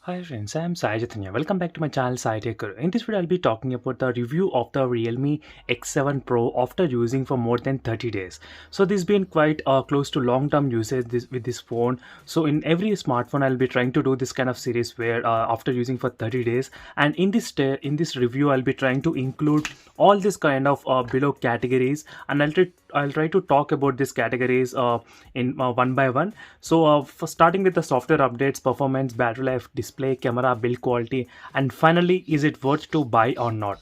Hi friends, I am Sai Chaitanya. Welcome back to my channel Sai Taker. In this video, I'll be talking about the review of the Realme X7 Pro after using for more than 30 days. So this has been quite close to long-term usage with this phone. So in every smartphone, I'll be trying to do this kind of series where after using for 30 days, and in this review, I'll be trying to include all this kind of below categories, and I'll try to talk about these categories in one by one. So for starting with the software updates, performance, battery life, display, camera, build quality, and finally, is it worth to buy or not?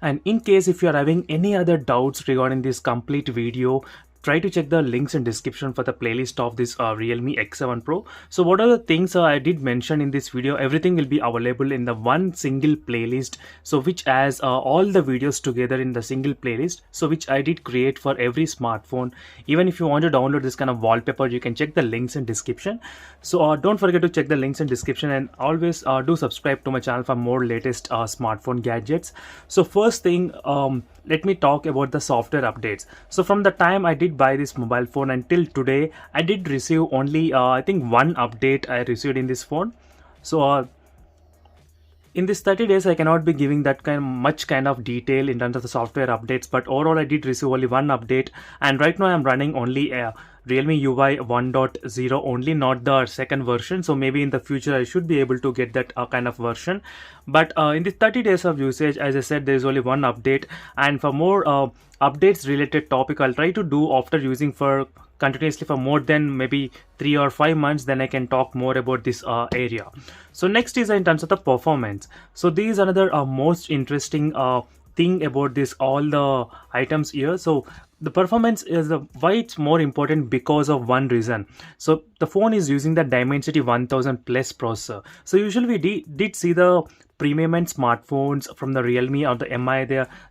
And in case if you are having any other doubts regarding this complete video, try to check the links in description for the playlist of this Realme X7 Pro. So what are the things I did mention in this video? Everything will be available in the one single playlist, so which has all the videos together in the single playlist, so which I did create for every smartphone. Even if you want to download this kind of wallpaper, you can check the links in description. So don't forget to check the links in description, and always do subscribe to my channel for more latest smartphone gadgets. So first thing, let me talk about the software updates. So from the time I did buy this mobile phone until today, I did receive only I think one update I received in this phone. So in this 30 days, I cannot be giving that much kind of detail in terms of the software updates, but overall I did receive only one update, and right now I'm running only Realme UI 1.0 only, not the second version. So maybe in the future I should be able to get that kind of version. But in the 30 days of usage, as I said, there is only one update, and for more updates related topic, I'll try to do after using for continuously for more than maybe 3 or 5 months, then I can talk more about this area. So next is in terms of the performance. So this is another most interesting thing about this all the items here. So the performance is why it's more important, because of one reason. So the phone is using the Dimensity 1000 plus processor. So usually we did see the premium end smartphones from the Realme or the MI,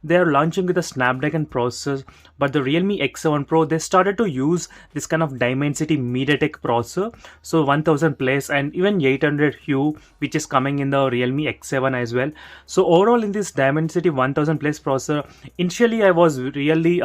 they are launching with a Snapdragon processor, but the Realme X7 Pro, they started to use this kind of Dimensity MediaTek processor, so 1000 plus and even 800 hue, which is coming in the Realme X7 as well. So overall in this Dimensity 1000 plus processor, initially I was really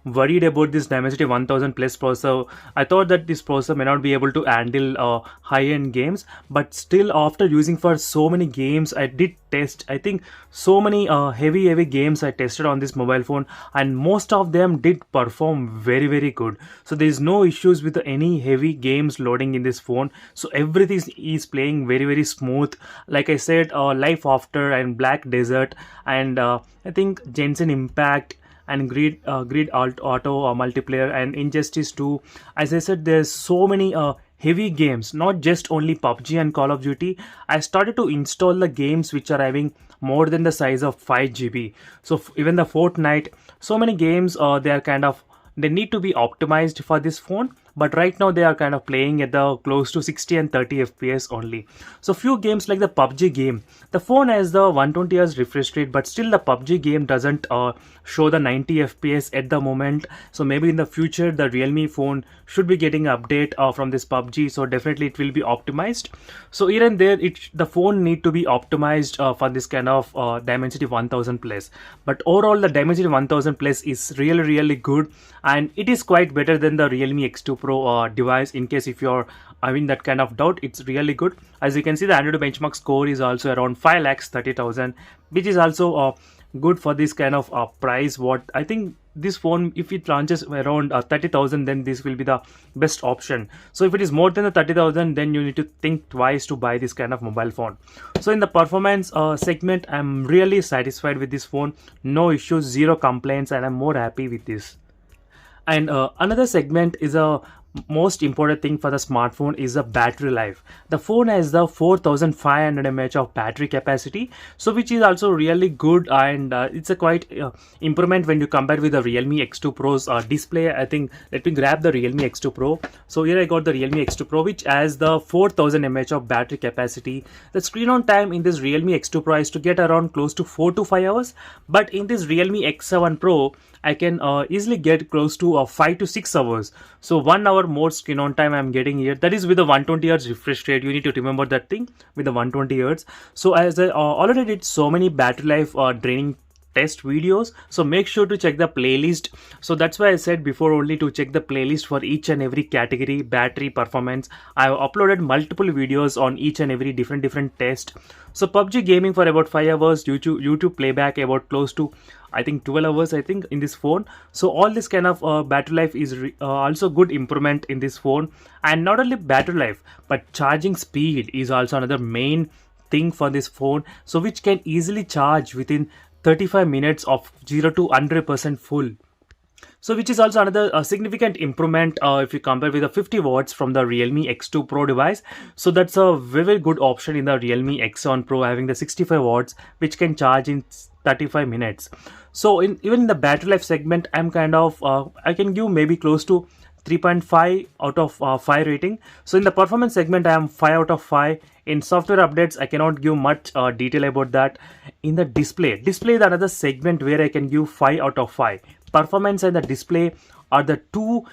worried about this Dimensity 1000 plus processor. I thought that this processor may not be able to handle high-end games, but still after using for so many games, I did test, I think so many heavy games I tested on this mobile phone, and most of them did perform very good. So there is no issues with any heavy games loading in this phone. So everything is playing very smooth. Like I said, Life After and Black Desert, and I think Genshin Impact and Grid Auto multiplayer and Injustice 2. As I said, there's so many heavy games, not just only PUBG and Call of Duty. I started to install the games which are having more than the size of 5 GB. So even the Fortnite, so many games they need to be optimized for this phone, but right now they are kind of playing at the close to 60 and 30 FPS only. So few games like the PUBG game, the phone has the 120 Hz refresh rate, but still the PUBG game doesn't show the 90 FPS at the moment. So maybe in the future the Realme phone should be getting an update from this PUBG, so definitely it will be optimized. So here and there, the phone need to be optimized for this kind of Dimensity 1000 plus, but overall the Dimensity 1000 plus is really good, and it is quite better than the Realme X2 Pro device. In case if you're having that kind of doubt, it's really good. As you can see, the Android benchmark score is also around 5,30,000, which is also good for this kind of price. What I think this phone, if it launches around 30,000, then this will be the best option. So if it is more than the 30,000, then you need to think twice to buy this kind of mobile phone. So in the performance segment, I'm really satisfied with this phone. No issues, zero complaints, and I'm more happy with this. And another segment is a most important thing for the smartphone is the battery life. The phone has the 4500 mAh of battery capacity, so which is also really good, and it's a quite improvement when you compare with the Realme X2 Pro's display. I think, let me grab the Realme X2 Pro. So here I got the Realme X2 Pro, which has the 4000 mAh of battery capacity. The screen on time in this Realme X2 Pro is to get around close to 4 to 5 hours, but in this Realme X7 Pro I can easily get close to 5 to 6 hours. So 1 hour more screen on time I'm getting here. That is with the 120 Hz refresh rate. You need to remember that thing with the 120 Hz. So as I already did so many battery life draining test videos, so make sure to check the playlist. So that's why I said before only to check the playlist for each and every category, battery, performance. I have uploaded multiple videos on each and every different test. So PUBG gaming for about 5 hours, YouTube playback about close to I think 12 hours I think in this phone. So all this kind of battery life is also good improvement in this phone. And not only battery life, but charging speed is also another main thing for this phone, so which can easily charge within 35 minutes of 0 to 100% full. So which is also another significant improvement if you compare with the 50 watts from the Realme X2 Pro device. So that's a very good option in the Realme X7 Pro, having the 65 watts which can charge in 35 minutes. So even in the battery life segment, I'm kind of I can give maybe close to 3.5 out of 5 rating. So in the performance segment, I am 5 out of 5. In software updates, I cannot give much detail about that. In the display is another segment where I can give 5 out of 5. Performance and the display are the two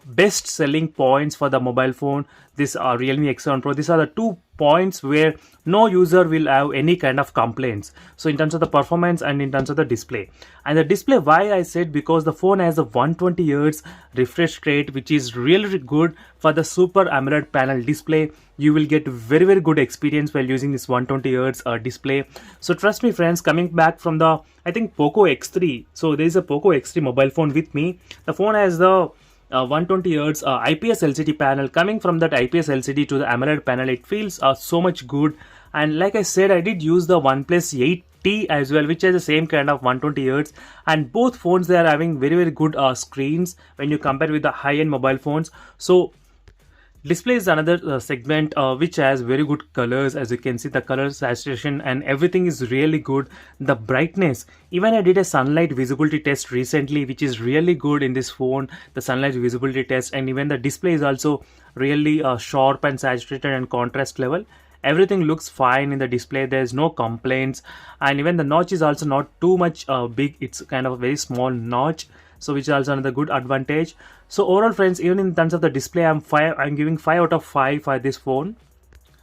best selling points for the mobile phone. This Realme X7 Pro. These are the 2 points where no user will have any kind of complaints. So in terms of the performance and in terms of the display. And the display, why I said, because the phone has a 120 Hz refresh rate, which is really good for the Super AMOLED panel display. You will get very good experience while using this 120 Hz display. So trust me friends, coming back from the I think POCO X3. So there is a POCO X3 mobile phone with me. The phone has the 120 Hz IPS LCD panel. Coming from that IPS LCD to the AMOLED panel, it feels so much good. And like I said, I did use the OnePlus 8T as well, which has the same kind of 120 Hz. And both phones, they are having very good screens when you compare with the high-end mobile phones. So display is another segment which has very good colors. As you can see, the color saturation and everything is really good. The brightness, even I did a sunlight visibility test recently, which is really good in this phone, the sunlight visibility test. And even the display is also really sharp and saturated and contrast level. Everything looks fine in the display. There's no complaints. And even the notch is also not too much big. It's kind of a very small notch, so which is also another good advantage. So overall friends, even in terms of the display, I'm giving 5 out of 5 for this phone.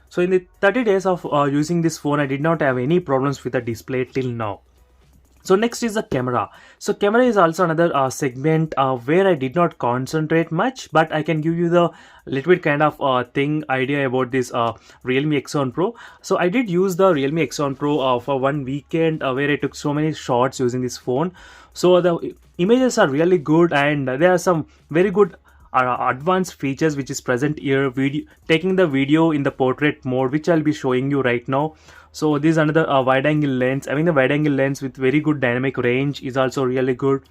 So in the 30 days of using this phone, I did not have any problems with the display till now. So next is the camera. So camera is also another segment where I did not concentrate much, but I can give you the little bit kind of idea about this Realme X7 Pro. So I did use the Realme X7 Pro for one weekend where I took so many shots using this phone. So the images are really good, and there are some very good advanced features which is present here. Taking the video in the portrait mode, which I'll be showing you right now. So this is another wide angle lens. Having the wide angle lens with very good dynamic range is also really good.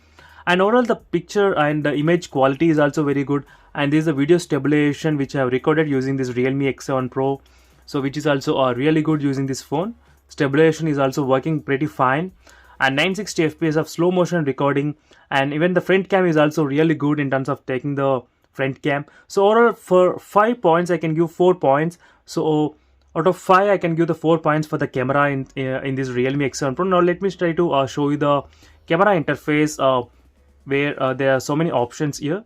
And overall the picture and the image quality is also very good. And this is a video stabilization which I have recorded using this Realme X7 Pro. So which is also really good using this phone. Stabilization is also working pretty fine. And 960 FPS of slow motion recording. And even the front cam is also really good in terms of taking the front cam. So overall for 5 points I can give 4 points. So out of 5 I can give the 4 points for the camera in this Realme X7 Pro. Now let me try to show you the camera interface where there are so many options here.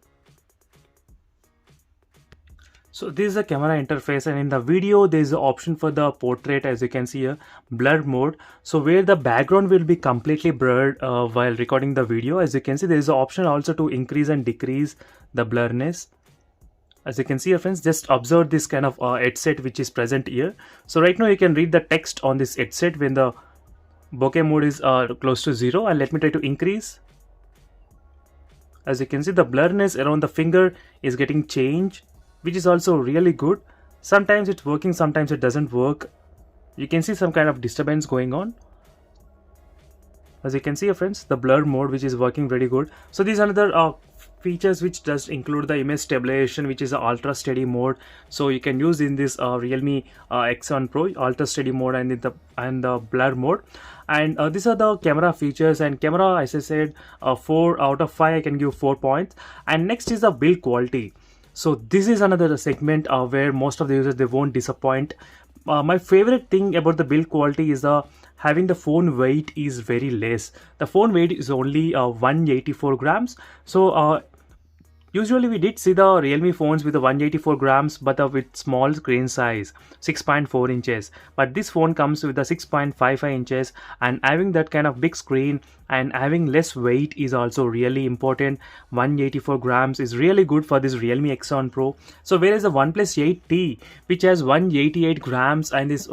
So this is the camera interface, and in the video there is an option for the portrait, as you can see here, blur mode. So where the background will be completely blurred while recording the video. As you can see, there is an option also to increase and decrease the blurriness. As you can see here friends, just observe this kind of headset which is present here. So right now you can read the text on this headset when the bokeh mode is close to 0, and let me try to increase. As you can see, the blurriness around the finger is getting changed, which is also really good. Sometimes it's working, sometimes it doesn't work. You can see some kind of disturbance going on. As you can see friends, the blur mode which is working very good. So these are another features which does include the image stabilization, which is the ultra steady mode. So you can use in this Realme X7 Pro ultra steady mode and the blur mode. And these are the camera features. And camera, as I said, 4 out of 5 I can give 4 points. And next is the build quality. So this is another segment where most of the users, they won't disappoint. My favorite thing about the build quality is having the phone weight is very less. The phone weight is only 184 grams. So Usually we did see the Realme phones with the 184 grams but with small screen size 6.4 inches, but this phone comes with the 6.55 inches, and having that kind of big screen and having less weight is also really important. 184 grams is really good for this Realme X7 Pro. So whereas the OnePlus 8T, which has 188 grams and is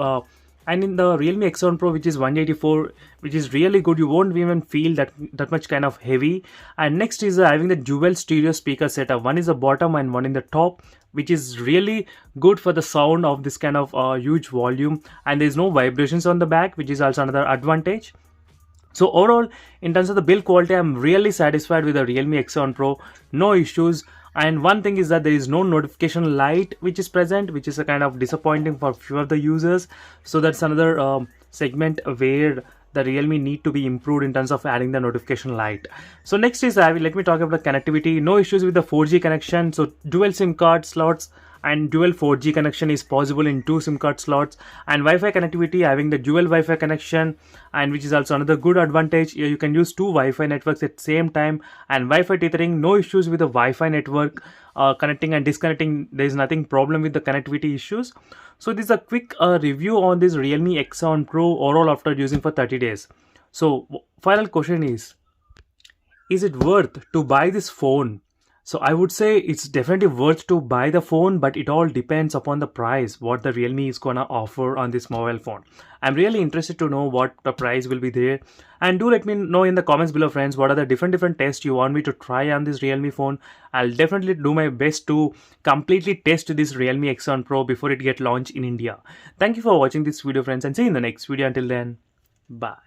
and in the Realme X7 Pro, which is 184, which is really good, you won't even feel that much kind of heavy. And next is having the dual stereo speaker setup. One is the bottom and one in the top, which is really good for the sound of this kind of huge volume, and there's no vibrations on the back, which is also another advantage. So overall, in terms of the build quality, I'm really satisfied with the Realme X7 Pro. No issues. And one thing is that there is no notification light which is present, which is a kind of disappointing for few of the users. So that's another segment where the Realme need to be improved in terms of adding the notification light. So next is let me talk about the connectivity. No issues with the 4G connection. So dual SIM card slots and dual 4G connection is possible in 2 SIM card slots, and Wi-Fi connectivity, having the dual Wi-Fi connection, and which is also another good advantage. Here you can use 2 Wi-Fi networks at the same time, and Wi-Fi tethering, no issues with the Wi-Fi network connecting and disconnecting. There is nothing problem with the connectivity issues. So this is a quick review on this Realme X7 Pro overall after using for 30 days. So final question is it worth to buy this phone? So I would say it's definitely worth to buy the phone, but it all depends upon the price, what the Realme is gonna offer on this mobile phone. I'm really interested to know what the price will be there, and do let me know in the comments below, friends, what are the different tests you want me to try on this Realme phone. I'll definitely do my best to completely test this Realme X7 Pro before it get launched in India. Thank you for watching this video, friends, and see you in the next video. Until then, bye.